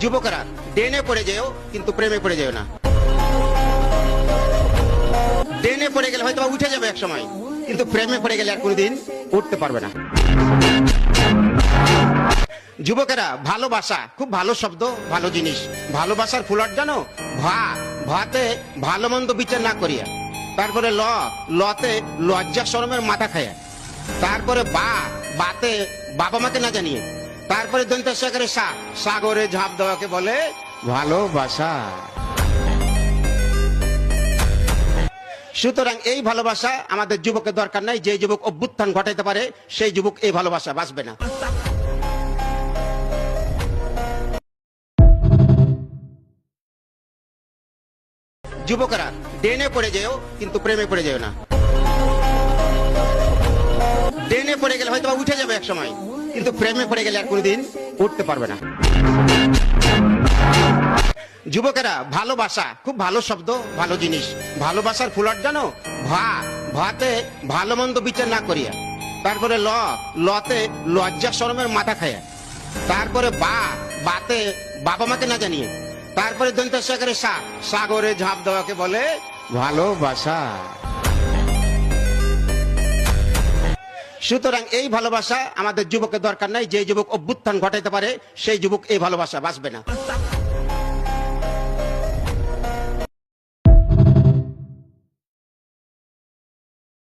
যুবকেরা ডেনে পড়ে যেও কিন্তু প্রেমে পড়ে যেও না। ডেনে পড়ে গেলে হয়তো উঠে যাবে এক সময়, কিন্তু প্রেমে পড়ে গেলে আর কোনোদিন উঠতে পারবে না। যুবকেরা ভালোবাসা খুব ভালো শব্দ, ভালো জিনিস। ভালোবাসার ফুলট জানো? ভাতে ভালো মন্দ বিচার না করিয়া, তারপরে লতে লজ্জা শরমের মাথা খায়া, তারপরে বাতে বাবা মাকে না জানিয়ে, তারপরে দন্ত সাগরে সাগরে ঝাঁপ দেওয়াকে বলে ভালোবাসা। সুতরাং এই ভালোবাসা আমাদের যুবকের দরকার নাই। যে যুবক অভ্যুত্থান ঘটাইতে পারে সেই যুবক এই ভালোবাসা বাঁচবে না। যুবকেরা ডেনে পড়ে যেও কিন্তু প্রেমে পড়ে যেও না। ডেনে পড়ে গেলে হয়তো উঠে যাবে এক সময়, কিন্তু প্রেমে পড়ে গেলে আর কোনোদিন উঠতে পারবে না। যুবকেরা ভালোবাসা খুব ভালো শব্দ, ভালো জিনিস। ভালোবাসার ফুলট জানো? ভাতে ভালো মন্দ বিচার না করিয়া, তারপরে লতে লজ্জা শরমের মাথা খায়া, তারপরে বাতে বাবা মাকে না জানিয়ে, তারপরে দন্ত সাগরে সাগরে ঝাঁপ দেওয়াকে বলে ভালোবাসা। সুতরাং এই ভালোবাসা আমাদের যুবকের দরকার নাই। যে যুবক অভ্যুত্থান ঘটাইতে পারে সেই যুবক এই ভালোবাসা বাঁচবে না।